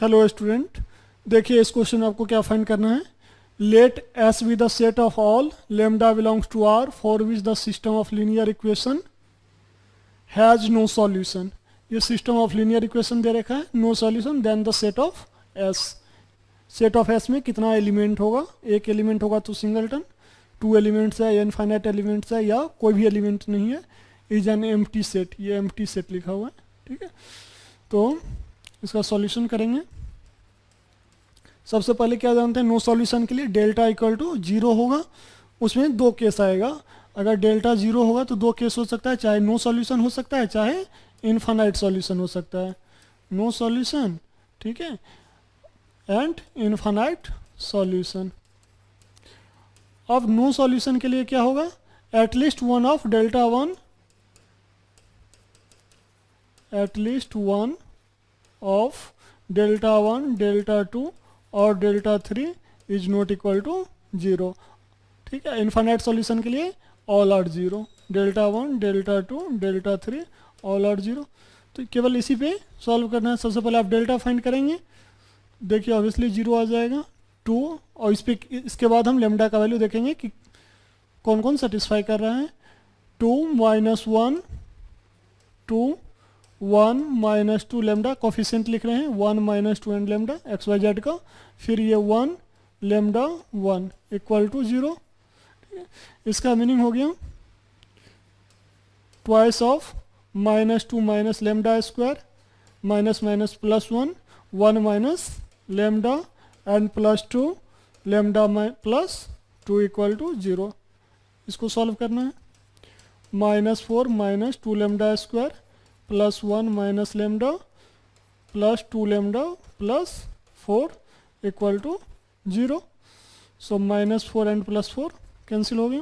Hello student, देखिए इस question में आपको क्या फाइंड करना है। Let S be the set of all lambda belongs to R for which the system of linear equation has no solution. ये system of linear equation दे रखा है, no solution, then the set of S. Set of S में कितना element होगा? एक element होगा तो सिंगलटन, टू एलिमेंट्स है या इनफाइनाइट एलिमेंट्स है या कोई भी एलिमेंट नहीं है, इज एन एम्प्टी सेट। ये एम्प्टी सेट लिखा हुआ है, ठीक है। तो इसका सॉल्यूशन करेंगे। सबसे पहले क्या जानते हैं, नो सॉल्यूशन के लिए डेल्टा इक्वल टू जीरो होगा। उसमें दो केस आएगा। अगर डेल्टा जीरो होगा तो दो केस हो सकता है, चाहे नो सॉल्यूशन हो सकता है, चाहे इनफाइनाइट सॉल्यूशन हो सकता है। नो सॉल्यूशन, ठीक है, एंड इनफाइनाइट सॉल्यूशन। अब नो सॉल्यूशन के लिए क्या होगा, at least one of delta one, at least one of delta one, delta two और delta three is not equal to zero, ठीक है। इनफाइनाइट सॉल्यूशन के लिए all are zero, delta one, delta two, delta three, all are zero. तो केवल इसी पे solve करना है। सबसे पहले आप डेल्टा फाइंड करेंगे, देखिए ऑब्वियसली जीरो आ जाएगा, टू, और इसके बाद हम लेमडा का वैल्यू देखेंगे कि कौन कौन सेटिस्फाई कर रहा है। Two minus one, two, one minus two, lambda coefficient लिख रहे हैं, one minus two and lambda x y z का, फिर ये one lambda one equal to zero. इसका मीनिंग हो गया twice of minus two minus lambda square minus minus plus one, one minus lambda and plus two lambda plus two equal to zero. इसको solve करना है। Minus four minus two lambda square plus one minus lambda plus two lambda plus four equal to zero. So minus four and plus four cancel हो गया।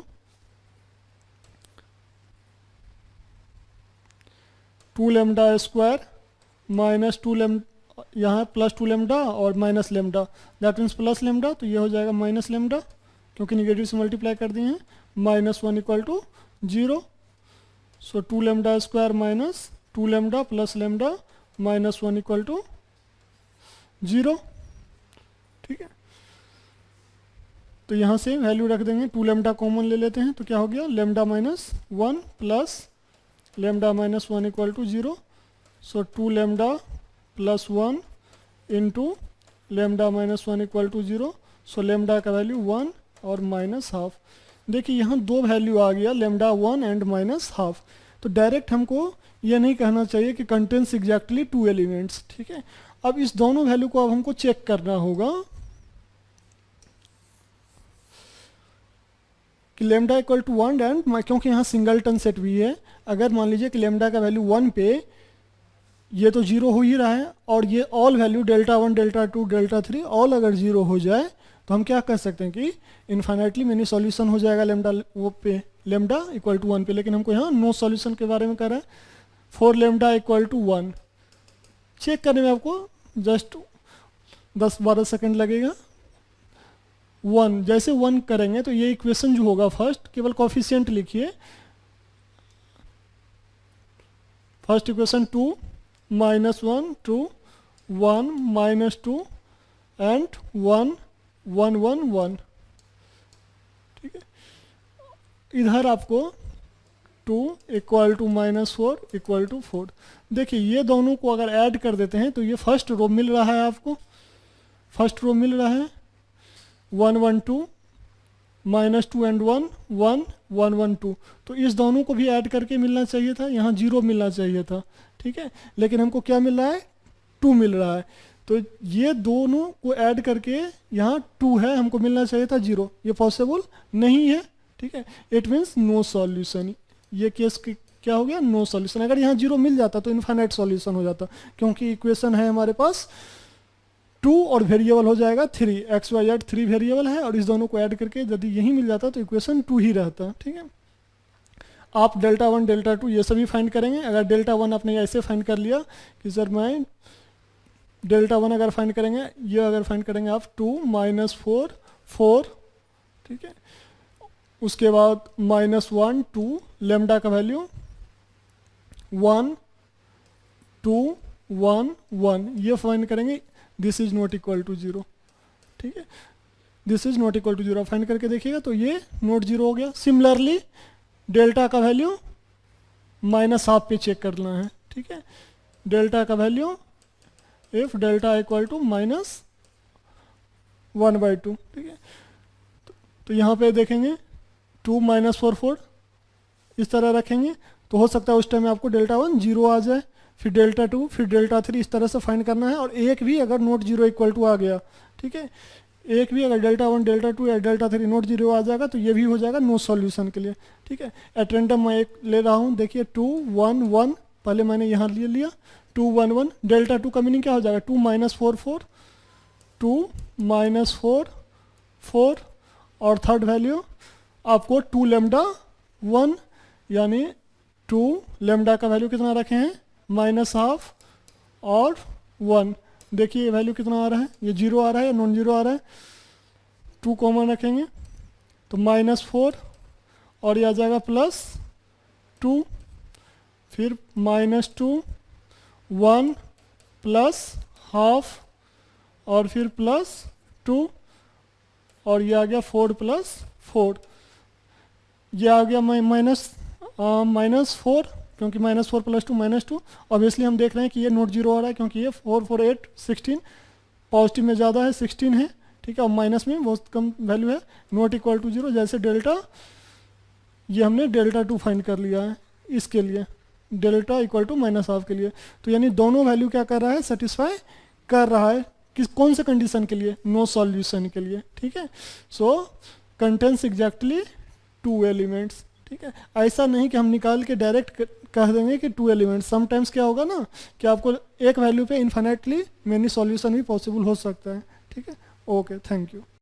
Two lambda square minus two lambda, यहाँ plus two lambda और minus lambda, that means plus lambda, तो ये हो जाएगा minus lambda क्योंकि negative से मल्टीप्लाई कर दिए हैं। Minus one equal to zero. So two lambda square minus two lambda plus lambda minus one equal to zero, ठीक है। तो यहाँ से वैल्यू रख देंगे, टू लेमडा कॉमन ले लेते हैं तो क्या हो गया, lambda minus one plus lambda minus one equal to zero. So two lambda plus one into lambda minus one equal to zero. So lambda का वैल्यू वन और माइनस हाफ। देखिए यहाँ दो वैल्यू आ गया, lambda one and minus half. तो direct हमको ये नहीं कहना चाहिए कि कंटेंस एग्जैक्टली टू एलिमेंट्स, ठीक है। अब इस दोनों वैल्यू को अब हमको चेक करना होगा कि lambda equal to one and, क्योंकि यहाँ सिंगलटन सेट भी है। अगर मान लीजिए कि लेमडा का वैल्यू वन पे ये तो जीरो हो ही रहा है, और ये all value delta one, delta two, delta three all अगर जीरो हो जाए तो हम क्या कह सकते हैं कि इन्फाइनाइटली मेनी सॉल्यूशन हो जाएगा लेमडा वो पे, लेमडा इक्वल टू वन पे। लेकिन हमको यहाँ नो सॉल्यूशन के बारे में कह रहा है। For lambda equal to one check करने में आपको जस्ट 10-12 सेकंड लगेगा। वन, जैसे वन करेंगे तो ये इक्वेशन जो होगा, फर्स्ट केवल कोफिशिएंट लिखिए। First equation two minus one, two, one minus two and one, one one one, ठीक है। इधर आपको two equal to minus four equal to four. देखिए ये दोनों को अगर ऐड कर देते हैं तो ये फर्स्ट रो मिल रहा है आपको, फर्स्ट रो मिल रहा है, one one two minus two and one, one one one two. तो इस दोनों को भी ऐड करके मिलना चाहिए था, यहाँ जीरो मिलना चाहिए था, ठीक है। लेकिन हमको क्या मिल रहा है, टू मिल रहा है। तो ये दोनों को ऐड करके यहाँ टू है, हमको मिलना चाहिए था जीरो, ये पॉसिबल नहीं है, ठीक है। It means no solution. ये केस क्या हो गया, नो सॉल्यूशन। अगर यहाँ जीरो मिल जाता तो इनफाइनाइट सॉल्यूशन हो जाता, क्योंकि इक्वेशन है हमारे पास टू और वेरिएबल हो जाएगा three, x y z three variable है, और इस दोनों को ऐड करके यदि यही मिल जाता तो इक्वेशन टू ही रहता, ठीक है। आप डेल्टा वन, डेल्टा टू ये सभी फाइंड करेंगे। अगर डेल्टा वन आपने ऐसे फाइंड कर लिया कि सर मैं डेल्टा वन अगर फाइंड करेंगे, ये अगर फाइंड करेंगे आप टू माइनस फोर, फोर, ठीक है। उसके बाद माइनस वन, टू, लेमडा का value one, two, one, one, ये फाइंड करेंगे। This is not equal to 0, ठीक है, this is not equal to 0। Find करके देखिएगा तो ये नॉट 0 हो गया। सिमिलरली डेल्टा का वैल्यू -12 पे चेक करना है, ठीक है, डेल्टा का value if delta equal to -1/2, ठीक है, तो यहाँ पे देखेंगे 2 - 4 4 इस तरह रखेंगे तो हो सकता है उस टाइम में आपको डेल्टा 1 0 आ जाए, फिर डेल्टा 2, फिर डेल्टा 3, इस तरह से फाइंड करना है। और एक भी अगर नॉट 0 इक्वल टू आ गया, ठीक है, एक भी अगर डेल्टा 1 डेल्टा 2 या डेल्टा 3 नॉट 0 आ जाएगा तो ये भी हो जाएगा नो सॉल्यूशन के लिए, ठीक है। एट रैंडम मैं एक ले रहा हूँ, देखिए 2 1 1, पहले मैंने यहाँ ले लिया 2 1 1, डेल्टा 2 का मीनिंग क्या हो जाएगा 2 - 4 4, 2 - 4 4, और थर्ड वैल्यू आपको 2 लैम्डा 1, यानी 2 लैम्डा का वैल्यू कितना रखे हैं -12 और 1। देखिए ये वैल्यू कितना आ रहा है, ये 0 आ रहा है या नॉन 0 आ रहा है, 2 कॉमन रखेंगे तो -4 और ये आ जाएगा +2, फिर -2 1 +12 और फिर +2 और ये आ गया 4 + 4, ये आ गया -4, क्योंकि -4 + 2 -2। ऑब्वियसली हम देख रहे हैं कि ये नॉट 0 आ रहा है क्योंकि ये 4 4 8 16, पॉजिटिव में ज़्यादा है 16 है, ठीक है, और माइनस में बहुत कम वैल्यू है, नॉट इक्वल टू 0। जैसे डेल्टा, ये हमने डेल्टा 2 फाइंड कर लिया है इसके लिए, डेल्टा इक्वल टू -12 के लिए, तो यानी दोनों वैल्यू क्या कर रहा है, सेटिस्फाई कर रहा है। किस कौन से कंडीशन के लिए, नो सॉल्यूशन के लिए, ठीक है। सो कंटेंस एग्जैक्टली 2 एलिमेंट्स, ठीक है। ऐसा नहीं कि हम निकाल के डायरेक्ट कह देंगे कि 2 एलिमेंट्स, समटाइम्स क्या होगा ना कि आपको एक वैल्यू पे इन्फिनेटली मेनी सॉल्यूशन भी पॉसिबल हो सकता है, ठीक है। Okay, thank you.